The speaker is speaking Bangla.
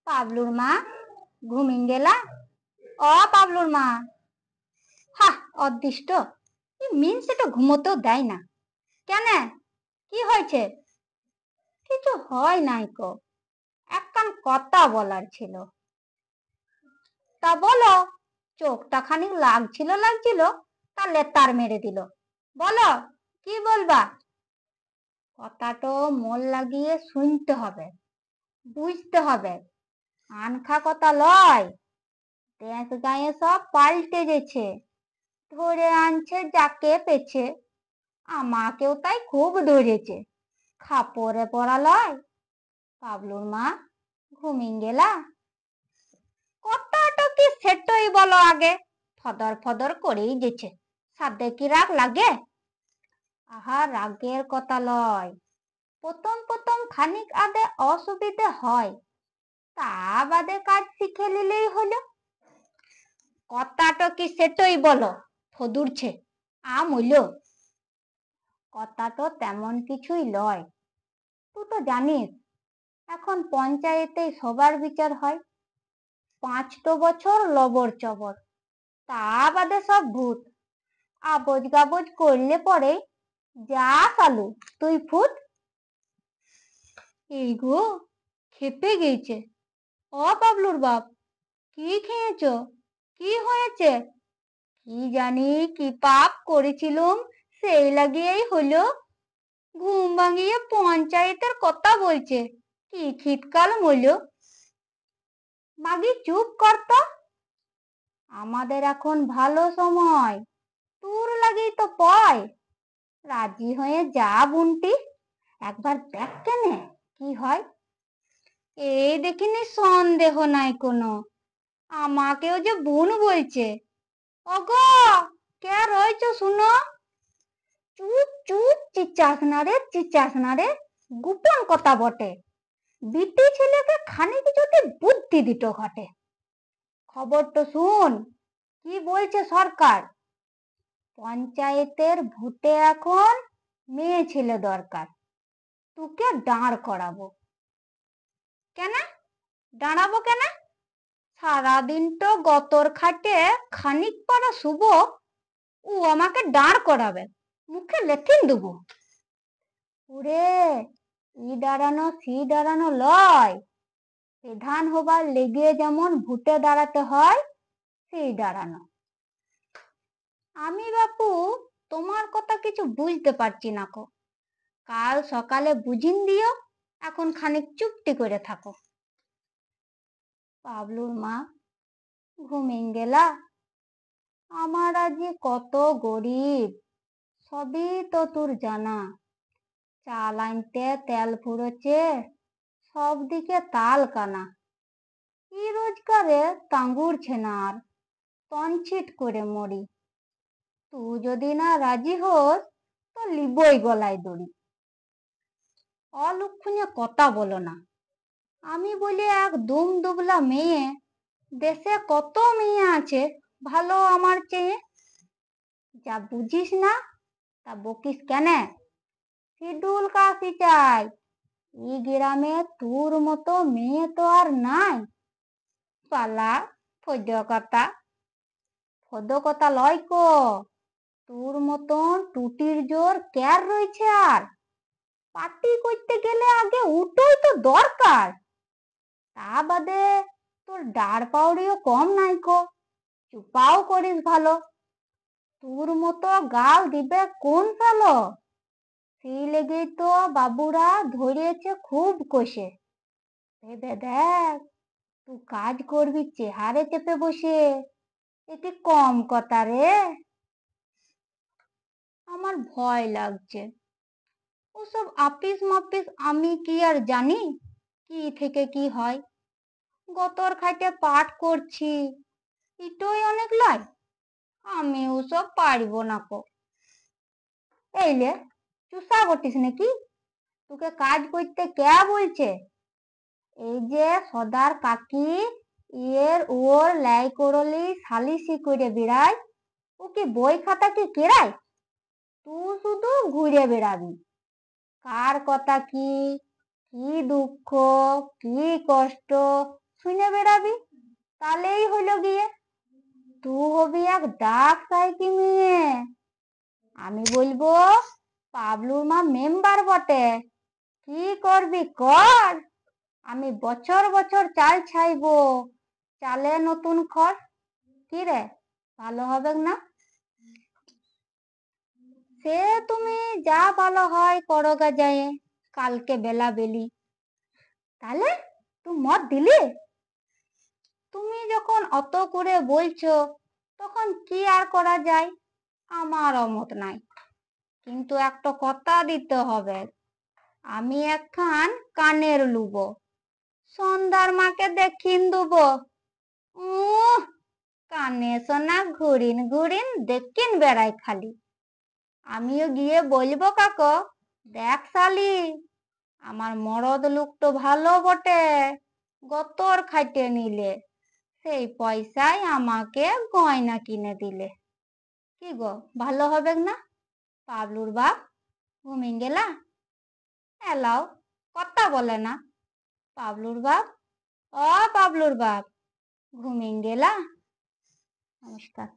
পাবলুর মা ঘুমিয়ে গেলা? পাবলুর মা, হা, অদৃষ্ট, মিনসেটা ঘুমোতেও দেয় না কেন? কি হয়েছে? কিছু হয় নাই কো, একখান কথা বলার ছিল। তা বলো। চোখটা খানিক লাগছিল তা লেতার মেরে দিল। বলো, কি বলবা? কথাটা মন লাগিয়ে শুনতে হবে, বুঝতে হবে। আনখা কথা লয়। দেশ গায়ে সব পাল্টে গেছে, ধরে আনছে যাকে পেছে। আমাকেও তাই খুব ধরেছে, খাপড়ে পড়া লয়। পাবলুর মা ঘুমিয়ে গেলা? কথাটা কি সেটাই বলো আগে। ফদর ফদর করেই গেছে, সাথে কি রাগ লাগে? আহা, রাগের কথা লয়। প্রথম প্রথম খানিক আদে অসুবিধে হয়, তা বাদে কাজ শিখে নিলেই হলো। কথাটা কি সেটাই বলো, ফদুরছে আমূল্য। কথাটা তেমন কিছুই লয়। তুই তো জানিস এখন পঞ্চায়েতে সবার বিচার হয়। 5 বছর লবর চবর, তা বাদে সব ভূত। আবজ গাবজ করলে পরে যা চালু তুই ফুট। এই গো, খেপে গেছে। পাবলুর বাপ, কি খেয়েছ? কি হয়েছে? কি জানি কি পাপ করেছিলুম, সেই লাগিয়েই হলো। ঘুম ভাঙিয়ে পঞ্চায়েতের কথা বলছে, কি শীতকাল মইল। মাগি চুপ করতো। আমাদের এখন ভালো সময়, তোর লাগেই তো পয়। রাজি হয়ে যা বুনটি, একবার দেখ কেনে কি হয়। এই দেখিনি সন্দেহ নাই কোনো, আমাকেও যে বোন বলছে। ওগো, কে রয়েছ শুনো? চুপ চুপ, চিচাস না রে, গোপন কথা বটে। বিটি ছেলেকে খানিক যদি বুদ্ধি দিত ঘটে। খবর তো শুন, কি বলছে সরকার। পঞ্চায়েতের ভোটে এখন মেয়ে ছেলে দরকার, তোকে দাঁড় করাবো। কেন দাঁড়াবো কেন? সারাদিন তো গতর খাটে খানিক পারা শুভ, ও আমাকে দাঁড় করাবে, মুখে লেথিন দেবো। ওরে, ই দাঁড়ানো সি দাঁড়ানো লয়। প্রধান হবার লেগে যেমন ভোটে দাঁড়াতে হয়, সেই দাঁড়ানো। আমি বাপু তোমার কথা কিছু বুঝতে পারছি না কো। কাল সকালে বুঝিন দিও, এখন খানিক চুপটি করে থাকো। পাবলুর মা ঘুমিয়ে গেলা? আমার আজ কত গরিব, সবই তো তোর জানা। চাল আনতে তেল ফুরোচ্ছে, সব দিকে তাল কানা। কি রোজগারে তাঙ্গুরছে না আর, তনছিট করে মরি। তুই যদি না রাজি হোস তো লিবই গলায় দড়ি। অলক্ষণে কথা বলো না। আমি বলি এক দুম দুবলা মেয়ে, দেশে কত মেয়ে আছে ভালো আমার চেয়ে। যা বুঝিস না তা বকিস কেন? শিডুল কাশি চাই, এই গ্রামে তোর মতো মেয়ে তো আর নাই। পালা ফদ্য কথা লয় কো। তোর মতন টুটির জোর ক্যার রয়েছে আর? পার্টি করতে গেলে আগে উঠোই তো দরকার। তা বাদে তোর ডাড় পাউড়িও কম নাই কো, চুপাও করিস ভালো। তোর মতো গাল দিবে কোন ফেলো? সেই লেগেই তো বাবুরা ধরিয়েছে খুব কষে। ভেবে দেখ, তুই কাজ করবি চেহারে চেপে বসে, এটি কম কথা রে। আমার ভয় লাগছে। ওসব আপিস মাপিস আমি কি আর জানি, কি থেকে কি হয়। গতর খাইতে পাঠ করছি, এটাই অনেক লয়। আমি ওসব পারবো না কো। এইলে, চুষা করতিস নাকি? তোকে কাজ করতে কে বলছে? এই যে সদার কাকি ইয়ের ওর লাই করলি সালিসি করে বেড়ায়, ও কি বই খাতা কি কেরায়? তুই শুধু ঘুরে বেড়াবি। কার কথা কি, কি দুঃখ, কি কষ্ট, শুনে বেড়াবি, তাহলেই হইল গিয়ে। তুই হবি এক ডাক সাইকি মেয়ে। আমি বলবো পাবলুর মা মেম্বার বটে, কি করবি কর, আমি বছর বছর চাল ছাইবো, চালে নতুন খড়। কি রে, ভালো হবে না? সে তুমি যা ভালো হয় করোগা যায়, কালকে বেলা বেলি। তাহলে তুই মত দিলি? তুমি যখন অত করে বলছো তখন কি আর করা যায়, আমার অমত নাই। কিন্তু একটা কথা দিতে হবে, আমি একখান কানের লুব, সন্ধ্যার মাকে দেখিন দেব। কানে সোনা ঘুরিন ঘুরিন দেখিন বেড়াই খালি। আমিও গিয়ে বলবো কাকো, দেখ শালি, আমার মরদ লোক তো ভালো বটে, গতর খাইতে নিলে, সেই পয়সায় আমাকে গয়না কিনে দিলে। কি গো, ভালো হবে না? পাবলুর বাপ ঘুমিয়ে গেলা? এলাও, কথা বলে না। পাবলুর বাপ, ও পাবলুর বাপ, ঘুমিয়ে গেলা? নমস্কার।